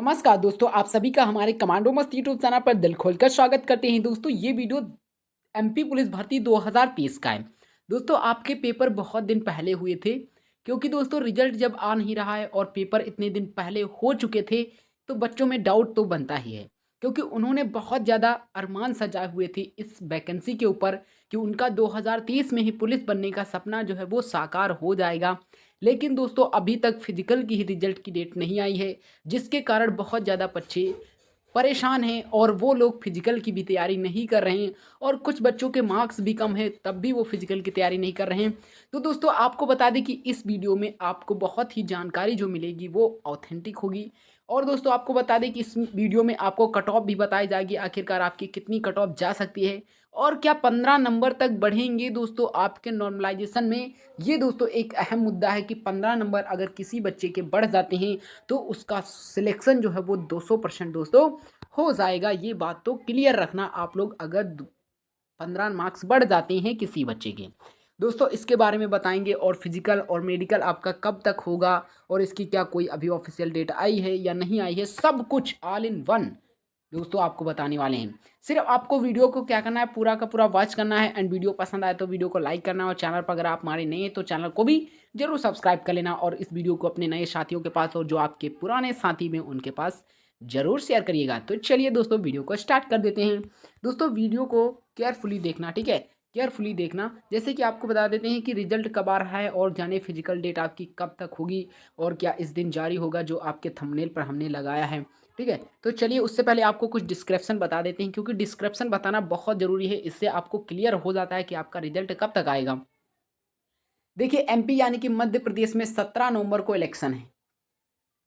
नमस्कार दोस्तों, आप सभी का हमारे कमांडो मस्त यूट्यूब चैनल पर दिल खोलकर स्वागत करते हैं। दोस्तों ये वीडियो एमपी पुलिस भर्ती 2023 का है। दोस्तों आपके पेपर बहुत दिन पहले हुए थे, क्योंकि दोस्तों रिजल्ट जब आ नहीं रहा है और पेपर इतने दिन पहले हो चुके थे, तो बच्चों में डाउट तो बनता ही है। क्योंकि उन्होंने बहुत ज़्यादा अरमान सजाए हुए थे इस वैकेंसी के ऊपर कि उनका 2030 में ही पुलिस बनने का सपना जो है वो साकार हो जाएगा। लेकिन दोस्तों अभी तक फिजिकल की ही रिजल्ट की डेट नहीं आई है, जिसके कारण बहुत ज़्यादा बच्चे परेशान हैं और वो लोग फिजिकल की भी तैयारी नहीं कर रहे हैं। और कुछ बच्चों के मार्क्स भी कम हैं, तब भी वो फिजिकल की तैयारी नहीं कर रहे हैं। तो दोस्तों आपको बता दें कि इस वीडियो में आपको बहुत ही जानकारी जो मिलेगी वो ऑथेंटिक होगी। और दोस्तों आपको बता दें कि इस वीडियो में आपको कट ऑफ भी बताई जाएगी, आखिरकार आपकी कितनी कट ऑफ जा सकती है और क्या 15 नंबर तक बढ़ेंगे दोस्तों आपके नॉर्मलाइजेशन में। ये दोस्तों एक अहम मुद्दा है कि 15 नंबर अगर किसी बच्चे के बढ़ जाते हैं तो उसका सिलेक्शन जो है वो 200% दोस्तों हो जाएगा। ये बात तो क्लियर रखना आप लोग, अगर 15 मार्क्स बढ़ जाते हैं किसी बच्चे के। दोस्तों इसके बारे में बताएंगे और फिजिकल और मेडिकल आपका कब तक होगा और इसकी क्या कोई अभी ऑफिशियल डेट आई है या नहीं आई है, सब कुछ ऑल इन वन दोस्तों आपको बताने वाले हैं। सिर्फ आपको वीडियो को क्या करना है, पूरा का पूरा वॉच करना है। एंड वीडियो पसंद आए तो वीडियो को लाइक करना है और चैनल पर अगर आप हमारे नए हैं तो चैनल को भी जरूर सब्सक्राइब कर लेना और इस वीडियो को अपने नए साथियों के पास और जो आपके पुराने साथी में उनके पास जरूर शेयर करिएगा। तो चलिए दोस्तों वीडियो को स्टार्ट कर देते हैं। दोस्तों वीडियो को केयरफुली देखना, ठीक है, केयरफुली देखना। जैसे कि आपको बता देते हैं कि रिजल्ट कब आ रहा है और जाने फिजिकल डेट आपकी कब तक होगी और क्या इस दिन जारी होगा जो आपके थंबनेल पर हमने लगाया है, ठीक है। तो चलिए उससे पहले आपको कुछ डिस्क्रिप्शन बता देते हैं, क्योंकि डिस्क्रिप्शन बताना बहुत ज़रूरी है। इससे आपको क्लियर हो जाता है कि आपका रिजल्ट कब तक आएगा। देखिए एमपी यानी कि मध्य प्रदेश में 17 नवंबर को इलेक्शन है,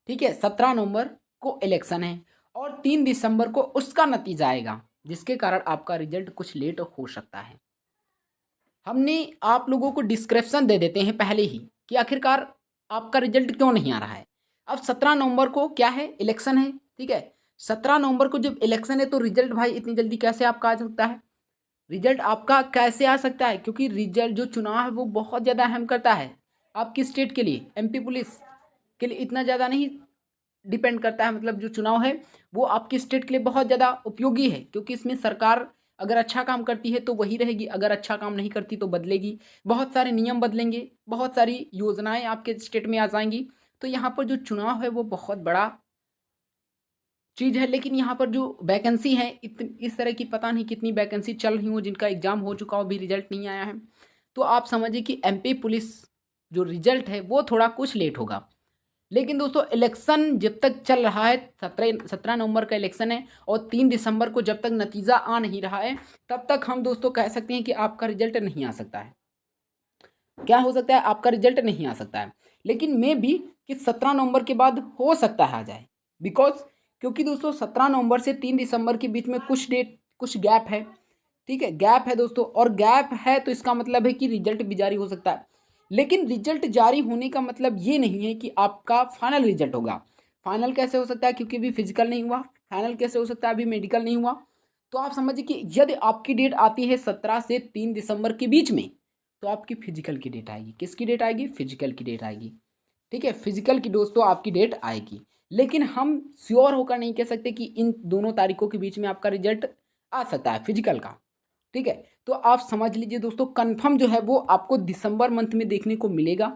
ठीक है, 17 नवंबर को इलेक्शन है और 3 दिसंबर को उसका नतीजा आएगा, जिसके कारण आपका रिजल्ट कुछ लेट हो सकता है। हमने आप लोगों को डिस्क्रिप्शन दे देते हैं पहले ही कि आखिरकार आपका रिजल्ट क्यों नहीं आ रहा है। अब 17 नवंबर को क्या है, इलेक्शन है, ठीक है। 17 नवंबर को जब इलेक्शन है तो रिजल्ट भाई इतनी जल्दी कैसे आपका आ सकता है, रिजल्ट आपका कैसे आ सकता है, क्योंकि रिजल्ट जो चुनाव है वो बहुत ज़्यादा अहम करता है आपकी स्टेट के लिए। एमपी पुलिस के लिए इतना ज़्यादा नहीं डिपेंड करता है, मतलब जो चुनाव है वो आपकी स्टेट के लिए बहुत ज़्यादा उपयोगी है, क्योंकि इसमें सरकार अगर अच्छा काम करती है तो वही रहेगी, अगर अच्छा काम नहीं करती तो बदलेगी। बहुत सारे नियम बदलेंगे, बहुत सारी योजनाएं आपके स्टेट में आ जाएंगी। तो यहाँ पर जो चुनाव है वो बहुत बड़ा चीज़ है। लेकिन यहाँ पर जो वैकेंसी है इस तरह की पता नहीं कितनी वैकेंसी चल रही हो, जिनका एग्ज़ाम हो चुका हो अभी रिजल्ट नहीं आया है। तो आप समझिए कि एमपी पुलिस जो रिजल्ट है वो थोड़ा कुछ लेट होगा। लेकिन दोस्तों इलेक्शन जब तक चल रहा है, 17 नवंबर का इलेक्शन है और 3 दिसंबर को जब तक नतीजा आ नहीं रहा है तब तक हम दोस्तों कह सकते हैं कि आपका रिजल्ट नहीं आ सकता है। क्या हो सकता है, आपका रिजल्ट नहीं आ सकता है। लेकिन मे भी कि 17 नवंबर के बाद हो सकता है आ जाए, बिकॉज क्योंकि दोस्तों 17 नवंबर से 3 दिसंबर के बीच में कुछ डेट कुछ गैप है, ठीक है, गैप है दोस्तों। और गैप है तो इसका मतलब है कि रिजल्ट भी जारी हो सकता है। लेकिन रिजल्ट जारी होने का मतलब ये नहीं है कि आपका फाइनल रिजल्ट होगा। फाइनल कैसे हो सकता है, क्योंकि अभी फिजिकल नहीं हुआ। फाइनल कैसे हो सकता है, अभी मेडिकल नहीं हुआ। तो आप समझिए कि यदि आपकी डेट आती है 17 से 3 दिसंबर के बीच में तो आपकी फिजिकल की डेट आएगी। किसकी डेट आएगी, फिजिकल की डेट आएगी, ठीक है, फिजिकल की दोस्तों आपकी डेट आएगी। लेकिन हम श्योर होकर नहीं कह सकते कि इन दोनों तारीखों के बीच में आपका रिजल्ट आ सकता है फिजिकल का, ठीक है। तो आप समझ लीजिए दोस्तों कंफर्म जो है वो आपको दिसंबर मंथ में देखने को मिलेगा,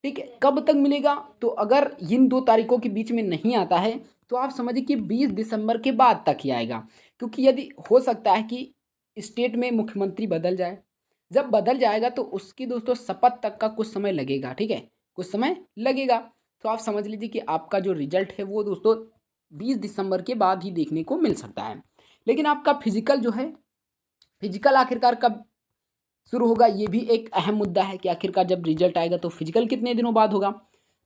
ठीक है। कब तक मिलेगा, तो अगर इन 2 तारीखों के बीच में नहीं आता है तो आप समझिए कि 20 दिसंबर के बाद तक ही आएगा। क्योंकि यदि हो सकता है कि स्टेट में मुख्यमंत्री बदल जाए, जब बदल जाएगा तो उसकी दोस्तों शपथ तक का कुछ समय लगेगा, ठीक है, कुछ समय लगेगा। तो आप समझ लीजिए कि आपका जो रिजल्ट है वो दोस्तों 20 दिसंबर के बाद ही देखने को मिल सकता है। लेकिन आपका फिजिकल जो है, फिजिकल आखिरकार कब शुरू होगा, ये भी एक अहम मुद्दा है कि आखिरकार जब रिजल्ट आएगा तो फिजिकल कितने दिनों बाद होगा।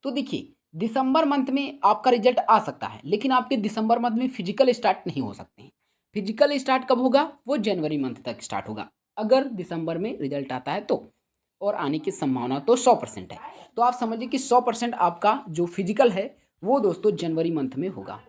तो देखिए दिसंबर मंथ में आपका रिजल्ट आ सकता है, लेकिन आपके दिसंबर मंथ में फिजिकल स्टार्ट नहीं हो सकते हैं। फिजिकल स्टार्ट कब होगा, वो जनवरी मंथ तक स्टार्ट होगा, अगर दिसंबर में रिजल्ट आता है तो। और आने की संभावना तो 100% है। तो आप समझिए कि 100% आपका जो फिजिकल है वो दोस्तों जनवरी मंथ में होगा,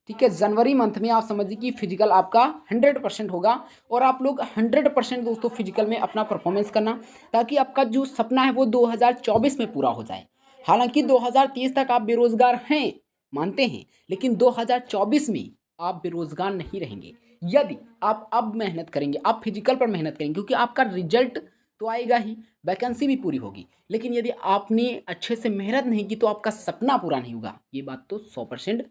ठीक है। जनवरी मंथ में आप समझिए कि फिजिकल आपका 100% होगा। और आप लोग 100% दोस्तों फिजिकल में अपना परफॉर्मेंस करना, ताकि आपका जो सपना है वो 2024 में पूरा हो जाए। हालांकि 2030 तक आप बेरोजगार हैं, मानते हैं, लेकिन 2024 में आप बेरोज़गार नहीं रहेंगे। यदि आप अब मेहनत करेंगे, आप फिज़िकल पर मेहनत करेंगे, क्योंकि आपका रिज़ल्ट तो आएगा ही, वैकेंसी भी पूरी होगी। लेकिन यदि आपने अच्छे से मेहनत नहीं की तो आपका सपना पूरा नहीं होगा। ये बात तो 100%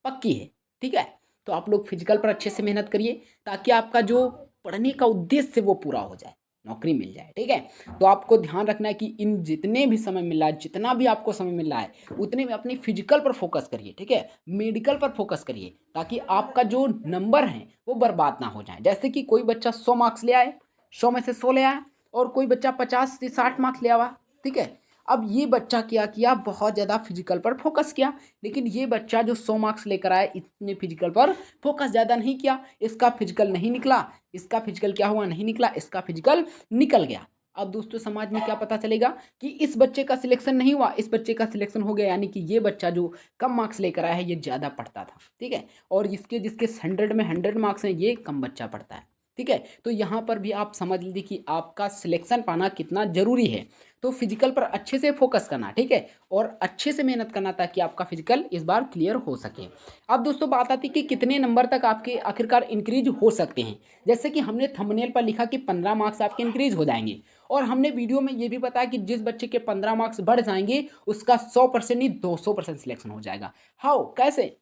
पक्की है, ठीक है? तो आप लोग फिज़िकल पर अच्छे से मेहनत करिए, ताकि आपका जो पढ़ने का उद्देश्य है वो पूरा हो जाए, नौकरी मिल जाए, ठीक है? तो आपको ध्यान रखना है कि इन जितने भी समय मिल रहा है, जितना भी आपको समय मिल रहा है, उतने में अपनी फिजिकल पर फोकस करिए, ठीक है? मेडिकल पर फोकस करिए, ताकि आपका जो नंबर है वो बर्बाद ना हो जाए। जैसे कि कोई बच्चा 100 मार्क्स ले आए, 100 में से 100 ले आया, और कोई बच्चा 50 से 60 मार्क्स ले आवा, ठीक है? अब ये बच्चा क्या किया, बहुत ज़्यादा फिजिकल पर फोकस किया, लेकिन ये बच्चा जो 100 मार्क्स लेकर आया, इतने फिजिकल पर फोकस ज़्यादा नहीं किया, इसका फिजिकल नहीं निकला, इसका फिजिकल क्या हुआ, नहीं निकला, इसका फिजिकल निकल गया। अब दोस्तों समाज में क्या पता चलेगा कि इस बच्चे का सिलेक्शन नहीं हुआ, इस बच्चे का सिलेक्शन हो गया, यानी कि ये बच्चा जो कम मार्क्स लेकर आया है ये ज़्यादा पढ़ता था, ठीक है? और इसके जिसके 100 में 100 मार्क्स हैं ये कम बच्चा पढ़ता है, ठीक है? तो यहाँ पर भी आप समझ लीजिए कि आपका सिलेक्शन पाना कितना ज़रूरी है। तो फिजिकल पर अच्छे से फोकस करना, ठीक है? और अच्छे से मेहनत करना, ताकि आपका फिजिकल इस बार क्लियर हो सके। अब दोस्तों बात आती है कि कितने नंबर तक आपके आखिरकार इंक्रीज हो सकते हैं। जैसे कि हमने थंबनेल पर लिखा कि 15 मार्क्स आपके इंक्रीज हो जाएंगे, और हमने वीडियो में ये भी बताया कि जिस बच्चे के 15 मार्क्स बढ़ जाएंगे उसका 100% नहीं 200% सिलेक्शन हो जाएगा। हाउ, कैसे?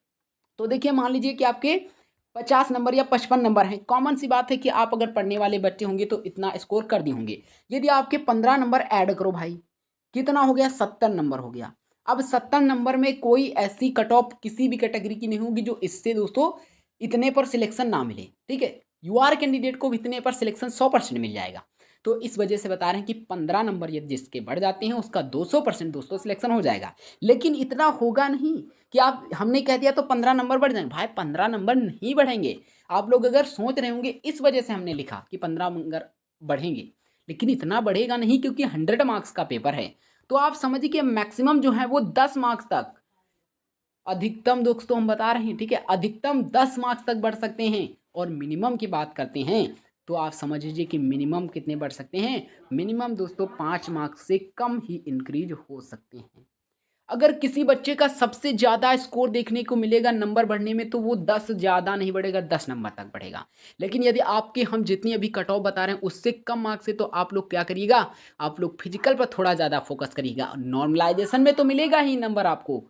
तो देखिए, मान लीजिए कि आपके 50 नंबर या 55 नंबर हैं। कॉमन सी बात है कि आप अगर पढ़ने वाले बच्चे होंगे तो इतना स्कोर कर दिए होंगे। यदि आपके 15 नंबर ऐड करो भाई, कितना हो गया? 70 नंबर हो गया। अब 70 नंबर में कोई ऐसी कट ऑफ किसी भी कैटेगरी की नहीं होगी जो इससे दोस्तों इतने पर सिलेक्शन ना मिले, ठीक है? यूआर कैंडिडेट को इतने पर सिलेक्शन 100% मिल जाएगा। तो इस वजह से बता रहे हैं कि 15 नंबर यदि जिसके बढ़ जाते हैं उसका 200% दोस्तों सिलेक्शन हो जाएगा। लेकिन इतना होगा नहीं कि आप, हमने कह दिया तो 15 नंबर बढ़ जाएंगे। भाई 15 नंबर नहीं बढ़ेंगे। आप लोग अगर सोच रहे होंगे, इस वजह से हमने लिखा कि 15 नंबर बढ़ेंगे, लेकिन इतना बढ़ेगा नहीं, क्योंकि 100 मार्क्स का पेपर है। तो आप समझिए कि मैक्सिमम जो है वो 10 मार्क्स तक, अधिकतम दोस्तों हम बता रहे हैं, ठीक है? अधिकतम 10 मार्क्स तक बढ़ सकते हैं। और मिनिमम की बात करते हैं तो आप समझ लीजिए कि मिनिमम कितने बढ़ सकते हैं। मिनिमम दोस्तों 5 मार्क्स से कम ही इंक्रीज हो सकते हैं। अगर किसी बच्चे का सबसे ज़्यादा स्कोर देखने को मिलेगा नंबर बढ़ने में, तो वो 10 ज़्यादा नहीं बढ़ेगा, 10 नंबर तक बढ़ेगा। लेकिन यदि आपके हम जितनी अभी कट ऑफ बता रहे हैं उससे कम मार्क्स है, तो आप लोग क्या करिएगा, आप लोग फिजिकल पर थोड़ा ज़्यादा फोकस करिएगा। नॉर्मलाइजेशन में तो मिलेगा ही नंबर आपको,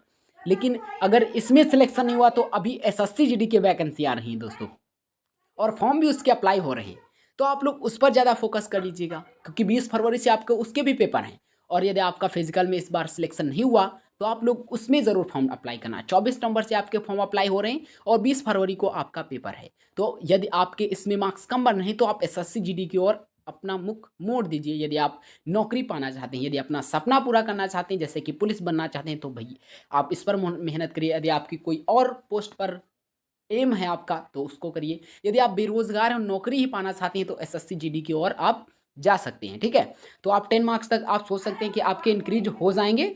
लेकिन अगर इसमें सिलेक्शन नहीं हुआ तो अभी एसएससी जीडी की वैकेंसी आ रही है दोस्तों, और फॉर्म भी उसके अप्लाई हो रहे हैं। तो आप लोग उस पर ज़्यादा फोकस कर लीजिएगा, क्योंकि 20 फरवरी से आपके उसके भी पेपर हैं। और यदि आपका फिजिकल में इस बार सिलेक्शन नहीं हुआ तो आप लोग उसमें ज़रूर फॉर्म अप्लाई करना। 24 नवंबर से आपके फॉर्म अप्लाई हो रहे हैं और 20 फरवरी को आपका पेपर है। तो यदि आपके इसमें मार्क्स कम बन रहे हैं तो आप एसएससी जीडी की ओर अपना मुख मोड़ दीजिए। यदि आप नौकरी पाना चाहते हैं, यदि अपना सपना पूरा करना चाहते हैं, जैसे कि पुलिस बनना चाहते हैं, तो भाई आप इस पर मेहनत करिए। यदि आपकी कोई और पोस्ट पर एम है आपका तो उसको करिए। यदि आप बेरोजगार हैं, नौकरी ही पाना चाहते हैं, तो एसएससी जीडी की ओर आप जा सकते हैं, ठीक है? तो आप 10 मार्क्स तक आप सोच सकते हैं कि आपके इंक्रीज हो जाएंगे।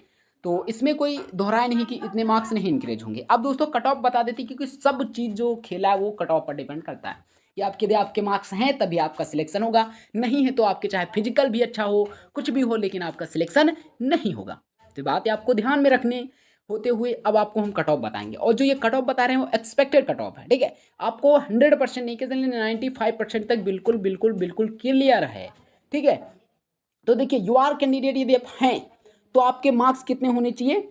तो इसमें कोई दोहराए नहीं कि इतने मार्क्स नहीं इंक्रीज होंगे। अब दोस्तों कट ऑफ बता देती, क्योंकि सब चीज़ जो खेला है वो कट ऑफ पर डिपेंड करता है कि आपके यदि आपके मार्क्स हैं तभी आपका सिलेक्शन होगा, नहीं है तो आपके चाहे फिजिकल भी अच्छा हो, कुछ भी हो, लेकिन आपका सिलेक्शन नहीं होगा। तो बात आपको ध्यान में रखने होते हुए अब आपको हम कट ऑफ बताएंगे, और जो ये कट ऑफ बता रहे हैं वो एक्सपेक्टेड कट ऑफ है, ठीक है? आपको 100% नहीं, कि 95% तक बिल्कुल बिल्कुल बिल्कुल क्लियर है, ठीक है? तो देखिए, यू आर कैंडिडेट यदि आप हैं तो आपके मार्क्स कितने होने चाहिए?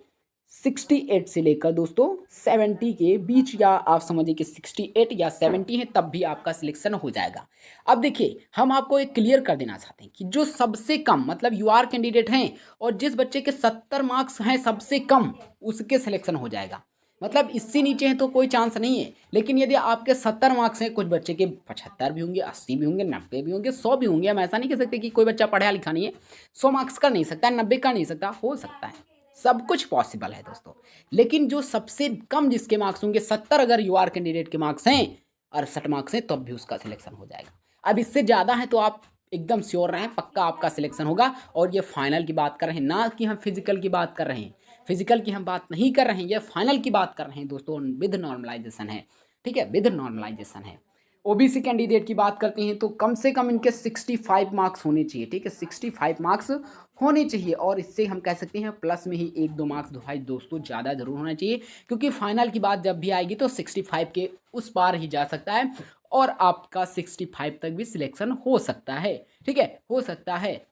68 से लेकर दोस्तों 70 के बीच, या आप समझिए कि 68 या 70 है तब भी आपका सिलेक्शन हो जाएगा। अब देखिए, हम आपको एक क्लियर कर देना चाहते हैं कि जो सबसे कम, मतलब यू आर कैंडिडेट हैं और जिस बच्चे के 70 मार्क्स हैं सबसे कम, उसके सिलेक्शन हो जाएगा। मतलब इससे नीचे हैं तो कोई चांस नहीं है। लेकिन यदि आपके 70 मार्क्स हैं, कुछ बच्चे के 75 भी होंगे, 80 भी होंगे, 90 भी होंगे, 100 भी होंगे। हम ऐसा नहीं कह सकते कि कोई बच्चा पढ़ा लिखा नहीं है, 100 मार्क्स का नहीं सकता, 90 का नहीं सकता, हो सकता है, सब कुछ पॉसिबल है दोस्तों। लेकिन जो सबसे कम जिसके मार्क्स होंगे 70, अगर यू आर कैंडिडेट के मार्क्स हैं, 68 मार्क्स हैं, तब भी उसका सिलेक्शन हो जाएगा। अब इससे ज़्यादा है तो आप एकदम श्योर रहें, पक्का आपका सिलेक्शन होगा। और ये फाइनल की बात कर रहे हैं, ना कि हम फिजिकल की बात कर रहे हैं। फिजिकल की हम बात नहीं कर रहे हैं, ये फाइनल की बात कर रहे हैं दोस्तों, विद नॉर्मलाइजेशन है, ठीक है? विद नॉर्मलाइजेशन है। ओबीसी कैंडिडेट की बात करते हैं तो कम से कम इनके 65 मार्क्स होने चाहिए, ठीक है, 65 मार्क्स होने चाहिए और इससे हम कह सकते हैं प्लस में ही 1-2 मार्क्स भाई दोस्तों ज़्यादा ज़रूर होना चाहिए, क्योंकि फाइनल की बात जब भी आएगी तो 65 के उस पार ही जा सकता है और आपका 65 तक भी सिलेक्शन हो सकता है, ठीक है, हो सकता है।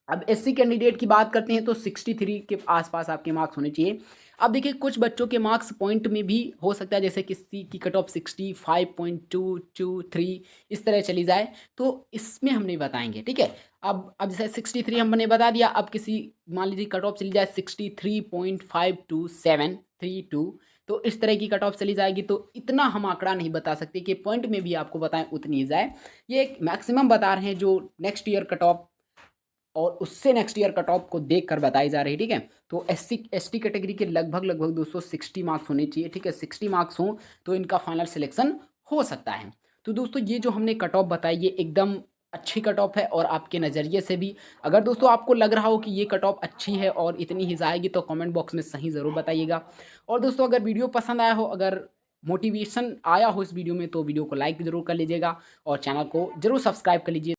अब एससी कैंडिडेट की बात करते हैं तो 63 के आसपास आपके मार्क्स होने चाहिए। अब देखिए कुछ बच्चों के मार्क्स पॉइंट में भी हो सकता है, जैसे किसी की कट ऑफ 65.223 इस तरह चली जाए, तो इसमें हम नहीं बताएंगे, ठीक है। अब जैसे 63 हमने बता दिया, अब किसी मान लीजिए कट ऑफ चली जाए 63.52732, तो इस तरह की कट ऑफ चली जाएगी, तो इतना हम आंकड़ा नहीं बता सकते कि पॉइंट में भी आपको बताएं उतनी ही जाए। ये एक मैक्सिमम बता रहे हैं जो नेक्स्ट ईयर कट ऑफ और उससे नेक्स्ट ईयर कट ऑफ को देख कर बताई जा रही है, ठीक है। तो एसटी कैटेगरी के लगभग दोस्तों 60 मार्क्स होने चाहिए, ठीक है, 60 मार्क्स हों तो इनका फाइनल सिलेक्शन हो सकता है। तो दोस्तों ये जो हमने कट ऑफ बताई ये एकदम अच्छी कट ऑफ है और आपके नज़रिए से भी अगर दोस्तों आपको लग रहा हो कि ये कट ऑफ अच्छी है और इतनी ही जाएगी तो कमेंट बॉक्स में सही ज़रूर बताइएगा। और दोस्तों अगर वीडियो पसंद आया हो, अगर मोटिवेशन आया हो इस वीडियो में, तो वीडियो को लाइक ज़रूर कर लीजिएगा और चैनल को ज़रूर सब्सक्राइब कर लीजिए।